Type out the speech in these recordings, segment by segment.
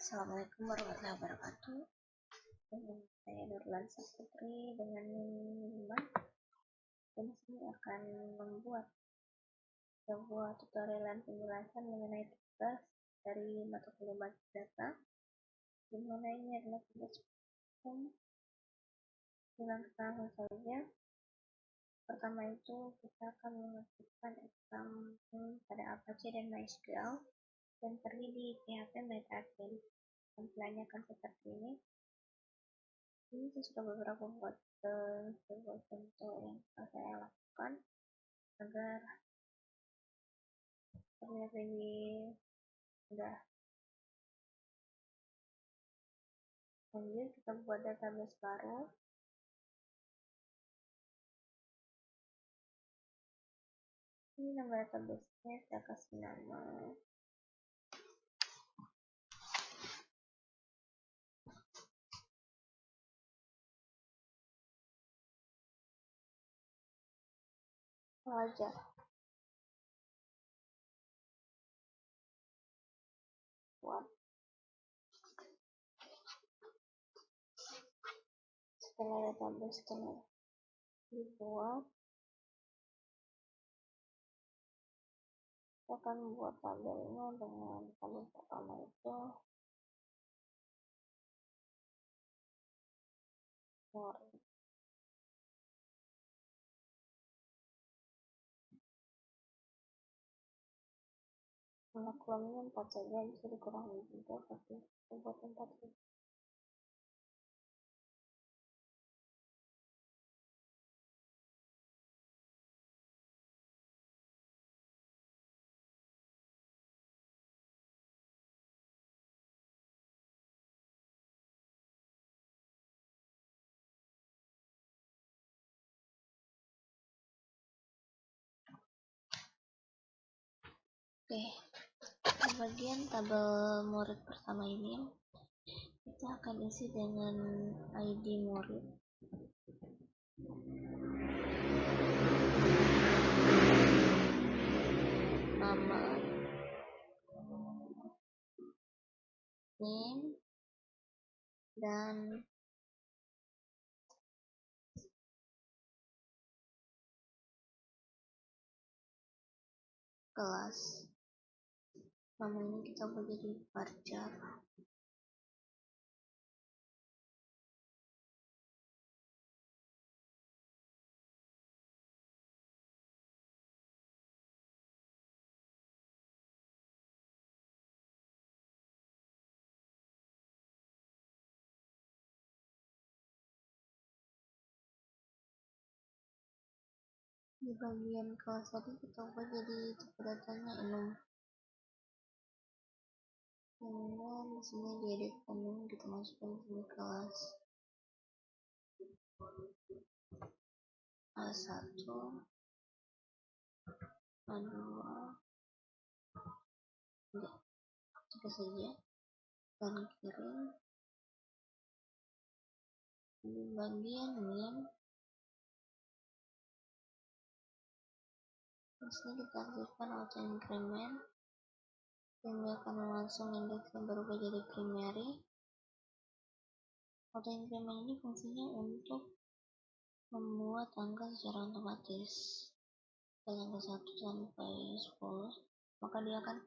Assalamualaikum warahmatullahi wabarakatuh. Saya Nurlan Saputri dengan Miman. Dan sini akan membuat sebuah tutorial penjelasan mengenai tugas dari mata kuliah Basis Data. Di mana ini adalah tugas dengan langsung saja. Pertama itu kita akan mengaktifkan account pada Apache dan MySQL dan pergi di PHP MetaAdmin. Tampilannya akan seperti ini. Ini sudah beberapa sebuah contoh yang saya lakukan agar terlihat lebih mudah. Lanjut kita buat database baru. Ini nama database-nya saya kasih nama pelajar. Buat setelah database telah dibuat, kita akan membuat tabelnya dengan tabel pertama itu murid. Jumlah kolomnya 4 saja, bisa dikurangi juga, tapi kita buat 4 saja. Oke, di bagian tabel murid pertama ini kita akan isi dengan ID murid, nama, name, dan kelas. Nama ini kita buat jadi varchar. Di bagian kelas tadi kita ubah jadi tipe datanya enum. Kemudian di sini diedit enum, kita masukkan di kelas A1, A2, tiga saja, dan kirim. Di bagian name, di sini kita aktifkan auto increment, sehingga akan langsung indeksnya berubah jadi primary. Auto increment ini fungsinya untuk membuat angka secara otomatis dari angka 1 sampai 10, maka dia akan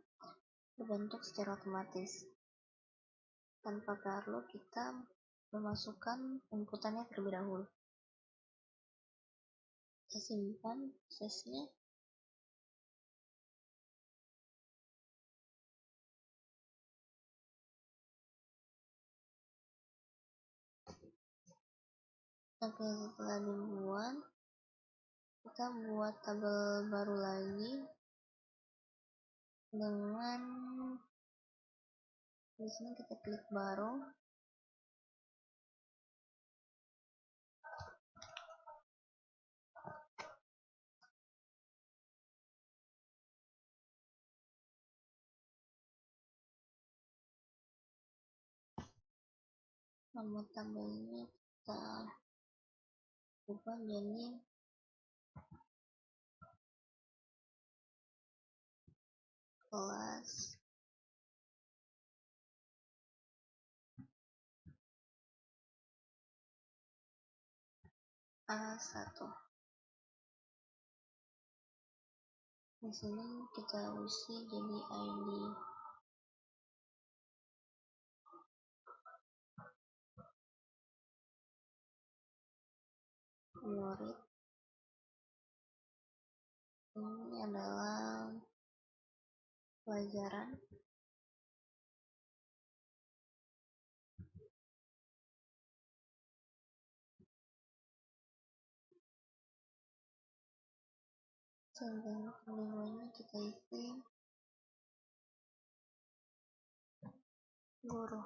terbentuk secara otomatis tanpa perlu kita memasukkan inputannya terlebih dahulu. Kita simpan prosesnya. Oke, setelah dibuat, kita buat tabel baru lagi dengan di sini kita klik baru. Nama tabelnya kita ubah jadi kelas A1. Di sini kita isi jadi ID murid. Ini adalah pelajaran. Sedang kelimanya kita isi guru.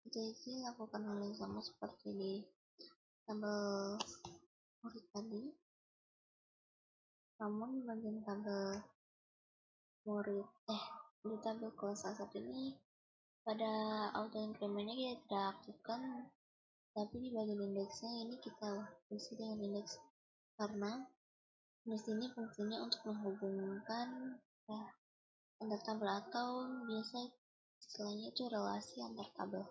Kita isi lakukan hal yang sama seperti di tabel murid tadi, namun di bagian tabel murid di tabel kelas A1 ini pada auto incrementnya kita tidak aktifkan, tapi di bagian indeksnya ini kita isi dengan indeks, karena di sini fungsinya untuk menghubungkan antar tabel, atau biasa istilahnya itu relasi antar tabel.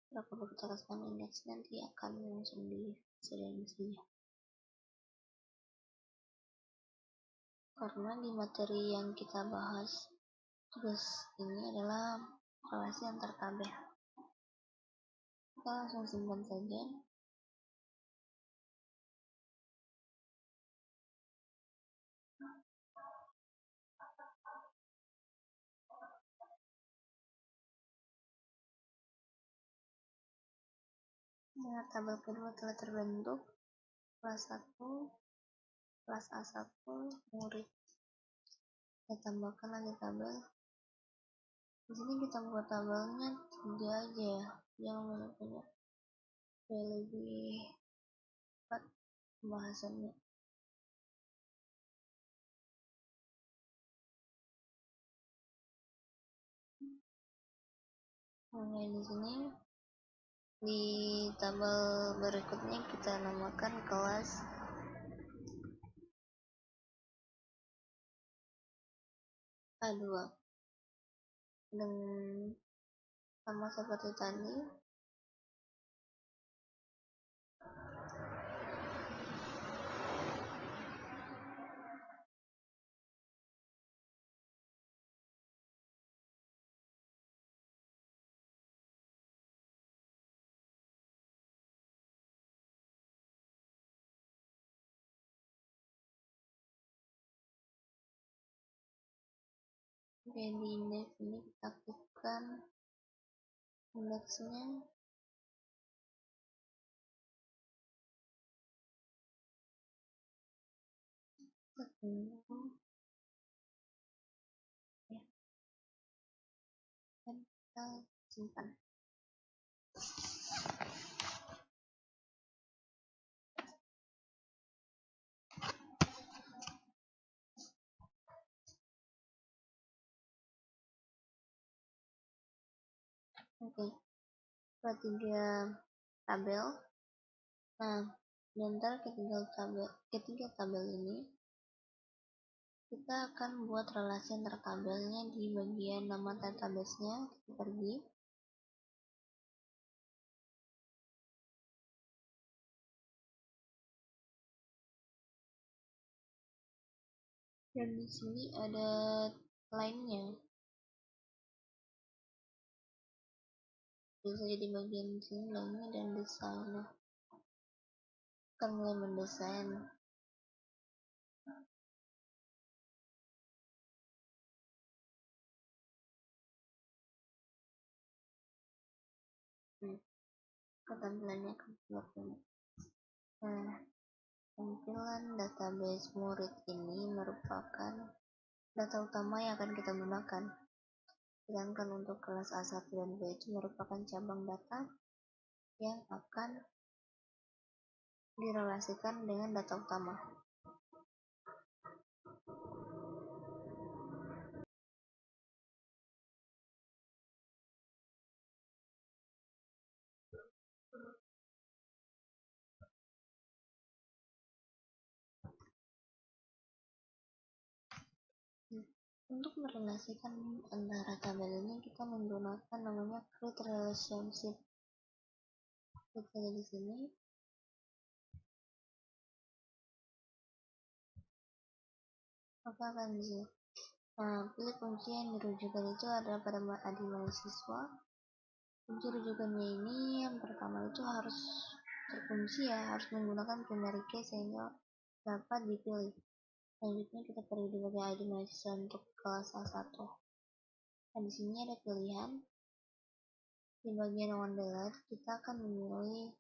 Kalau perlu kita kasihkan indeks, nanti akan langsung diisi saja. Karena di materi yang kita bahas tugas ini adalah relasi antar tabel, kita langsung simpan saja. Nah, tabel kedua telah terbentuk, kelas 1, kelas A1 murid. Kita tambahkan lagi tabel. Di sini kita buat tabelnya 3 aja ya, jangan banyak, supaya lebih cepat pembahasannya. Nah, di sini di tabel berikutnya kita namakan kelas A2 dan sama seperti tadi. Oke, di indeks ini kita aktifkan indeksnya. Kita tunggu ya, dan kita simpan. Oke, ketiga tabel. Nah, di antara ketiga tabel ini kita akan buat relasi antar tabelnya di bagian nama database-nya. Kita pergi dan di sini ada lainnya, bisa jadi bagian sini lainnya dan desain. Akan mulai mendesain. Ketampilannya akan seperti ini. Nah, tampilan database murid ini merupakan data utama yang akan kita gunakan, sedangkan untuk kelas A1 dan B itu merupakan cabang data yang akan direlasikan dengan data utama. Untuk merelasikan antara tabel ini kita menggunakan namanya create relationship. Kita di sini maka akan di sini. Pilih kunci yang dirujukan itu adalah pada adik mahasiswa. Kunci rujukannya ini yang pertama itu harus terkunci ya, harus menggunakan primary key sehingga dapat dipilih. Selanjutnya kita pergi di bagian ID mahasiswa untuk kelas A1. Nah, di sini ada pilihan. Di bagian on the left kita akan memilih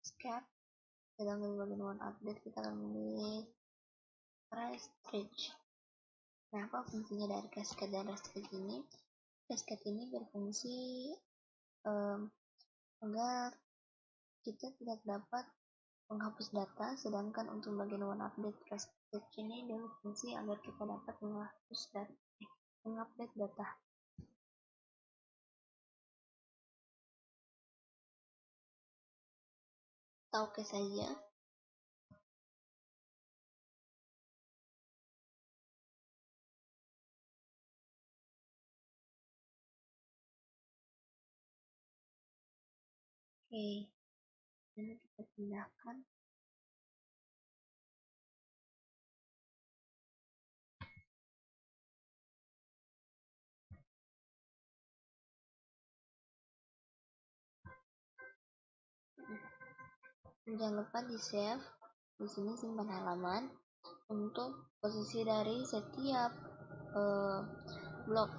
escape. Sedangkan di bagian on update kita akan memilih restrict. Nah, apa fungsinya dari cascade dan restrict ini? Cascade ini berfungsi agar kita tidak dapat menghapus data, sedangkan untuk bagian one update restrict ini dia berfungsi agar kita dapat menghapus data, mengupdate data. Oke saja. Oke, ini kita pindahkan. Jangan lupa di save. Di sini simpan halaman. Untuk posisi dari setiap blok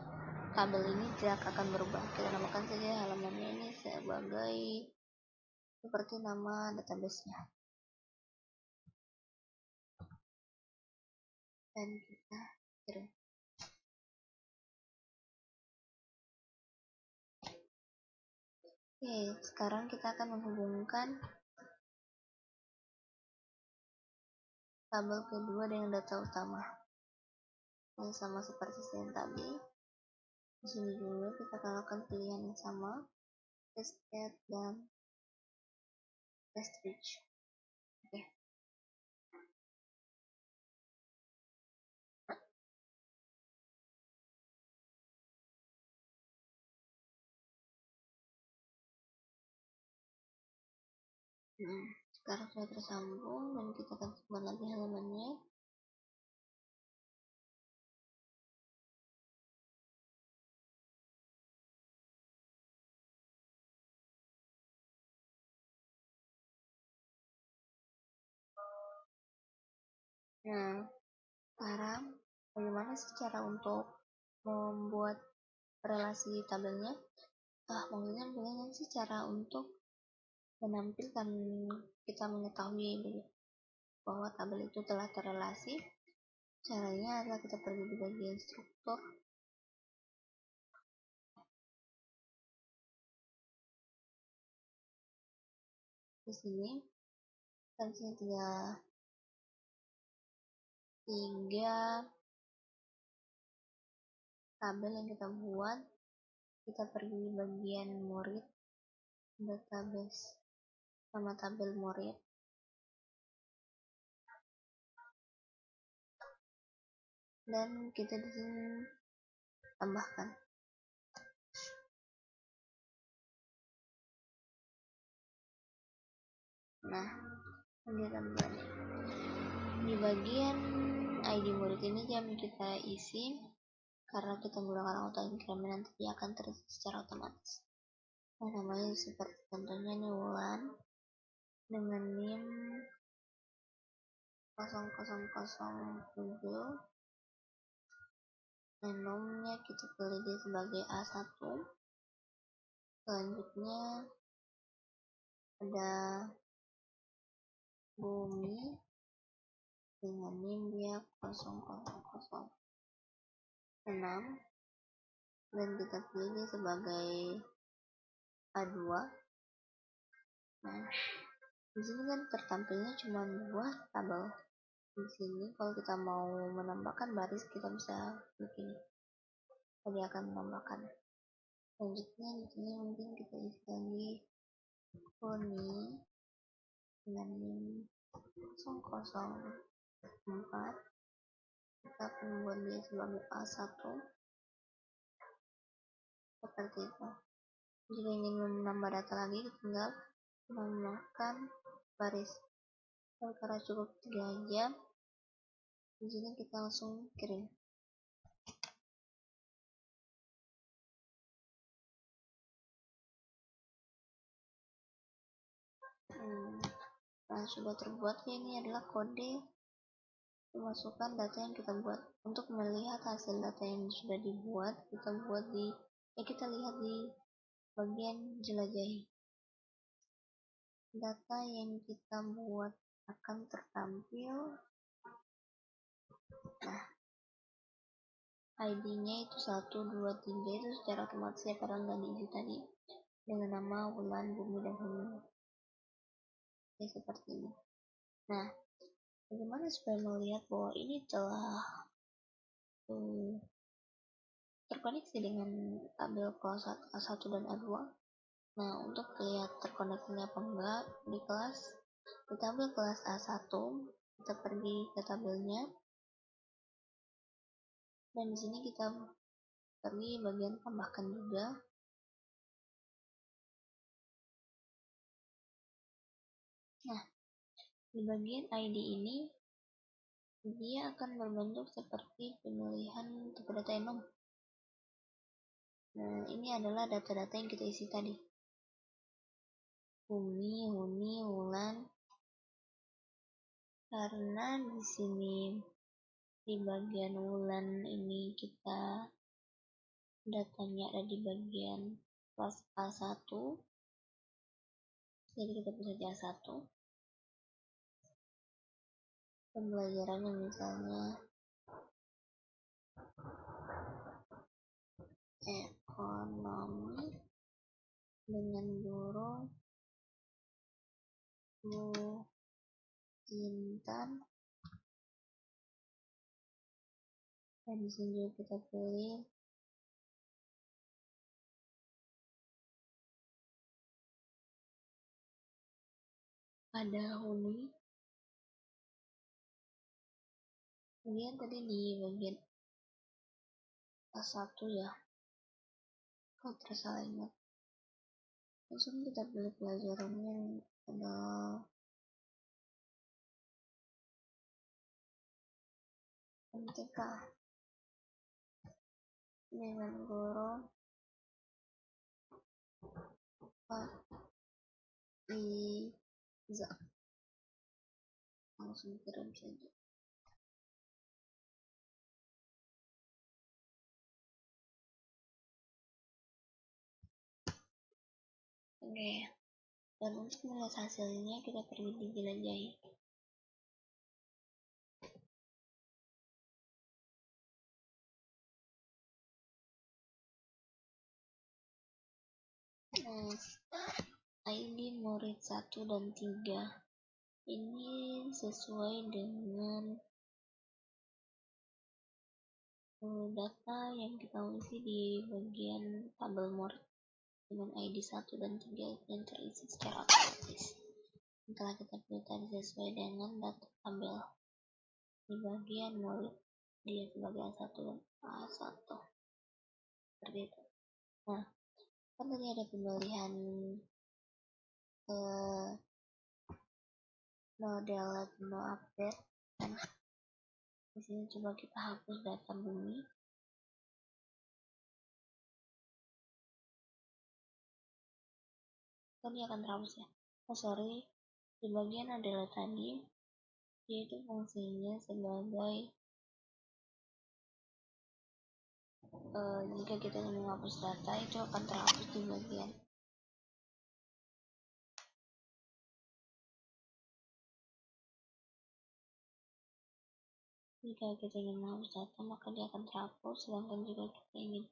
tabel ini tidak akan berubah. Kita namakan saja halamannya ini sebagai seperti nama database-nya. Dan kita kirim. Oke, sekarang kita akan menghubungkan tabel kedua dengan data utama. Ini sama seperti yang tadi. Di sini juga kita akan lakukan pilihan yang sama, cascade dan restrict. Oke. Sekarang sudah tersambung dan kita akan simpan lagi halamannya. Nah, sekarang bagaimana sih cara untuk membuat relasi tabelnya? Maksudnya bagaimana sih cara untuk menampilkan kita mengetahui bahwa tabel itu telah terrelasi? Caranya adalah kita pergi di bagian struktur. Di sini kan tiga tabel yang kita buat. Kita pergi di bagian murid, database, nama tabel murid, dan kita di sini tambahkan. Nah, ini tambahannya. Di bagian ID murid ini jam kita isi, karena kita menggunakan auto increment nanti dia akan terisi secara otomatis. Nah, namanya seperti contohnya nih Wulan dengan NIM 0007. Nomnya kita pilih dia sebagai A1. Selanjutnya ada Bumi dengan NIM dia 0006 dan kita pilih dia sebagai A2. Nah, di sini kan tertampilnya cuma dua tabel. Di sini kalau kita mau menambahkan baris kita bisa begini. Tadi akan menambahkan. Selanjutnya di sini mungkin kita isi lagi Koni dengan NIM 004 kita akan membuat dia sebagai A1 seperti itu. Jika ingin menambah data lagi, tinggal menambahkan baris. Karena cukup 3 aja, di sini kita langsung kirim. Nah, sudah terbuat. Ini adalah kode memasukkan data yang kita buat. Untuk melihat hasil data yang sudah dibuat, kita lihat di bagian jelajahi. Data yang kita buat akan tertampil. Nah, ID-nya itu 1, 2, 3 itu secara otomatis ya, karena nggak diisi tadi, dengan nama bulan, bumi, dan huni. Ya, seperti ini. Nah, bagaimana supaya melihat bahwa ini telah terkoneksi dengan tabel kelas A1 dan A2? Nah, untuk lihat terkoneksinya apa enggak, di tabel kelas A1 kita pergi ke tabelnya, dan di sini kita pergi bagian tambahkan juga. Nah, di bagian ID ini dia akan berbentuk seperti pemilihan tipe data enum. Nah, ini adalah data-data yang kita isi tadi. Bumi, huni, bulan. Karena di sini di bagian bulan ini kita datanya ada di bagian kelas A1. Jadi kita bisa A1. Pembelajarannya misalnya ekonomi dengan guru Bu Intan, dan di sini juga kita pilih ada huni. Kemudian tadi di bagian A1 ya, kalau tersalah ingat, langsung kita pilih pelajarannya adalah MTK dengan guru Faiza. Langsung kirim saja. Oke, dan untuk melihat hasilnya kita pergi di jelajahi. ID murid 1 dan 3 ini sesuai dengan data yang kita isi di bagian tabel murid dengan ID 1 dan 3 yang terisi secara otomatis. Setelah kita pilih tadi sesuai dengan data tabel di bagian murid, dia sebagai A1 dan A1 seperti itu. Nah, kan tadi ada pemilihan no delete, no update, dan di sini coba kita hapus data bumi. Tadi akan terhapus ya. Di bagian adalah tadi, yaitu fungsinya sebagai jika kita ingin menghapus data itu akan terhapus di bagian jika kita ingin menghapus data maka dia akan terhapus, sedangkan jika kita ingin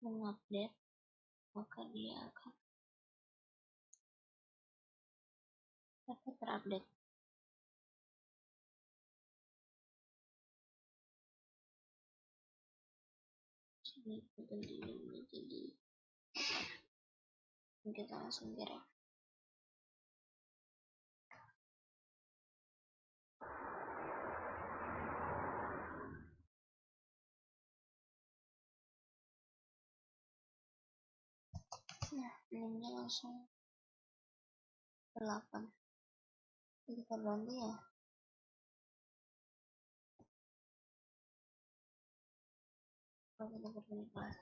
mengupdate maka dia akan dapat terupdate. Jadi kita langsung kirim. Nah, NIM-nya langsung 8. Kita ganti ya. Kalau kita berbagi kelas.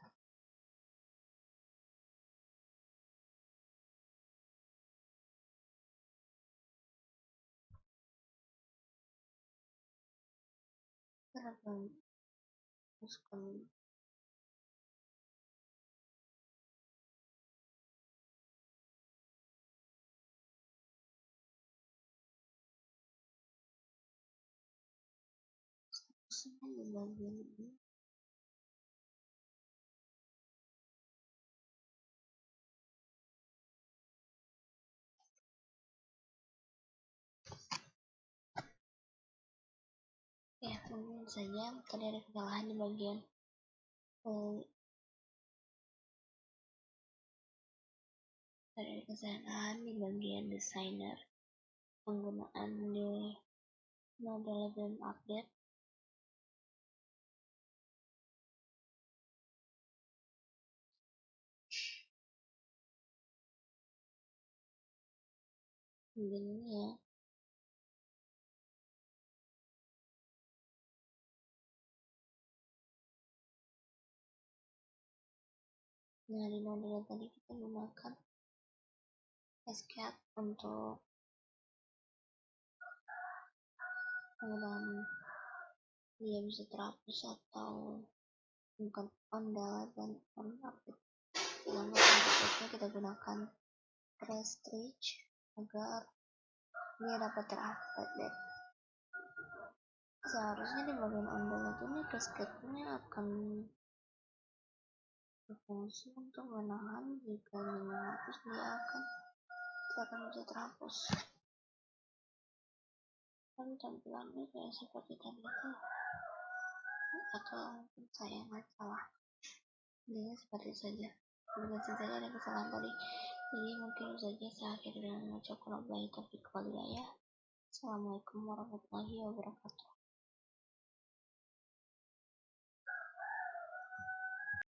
Kita akan masukkan statusnya di bagian ini. Ya, mungkin saja tadi ada kesalahan di bagian desainer penggunaan di model belum update. Begini ya. Nah, di model tadi kita gunakan escape untuk penggunaan dia bisa terhapus atau bukan ondel dan on update. Sedangkan untuk kita gunakan prestige agar dia dapat terupdate. Seharusnya di bagian ondel itu nih escape-nya akan berfungsi untuk menahan jika ini menghapus dia akan bisa terhapus. Dan tampilannya kayak seperti tadi itu, atau saya nggak salah, dia seperti saja. Mungkin saja ada kesalahan tadi, jadi mungkin saja saya akhiri dengan mengucapkan wabillahi taufiq wal hidayah. Assalamualaikum warahmatullahi wabarakatuh.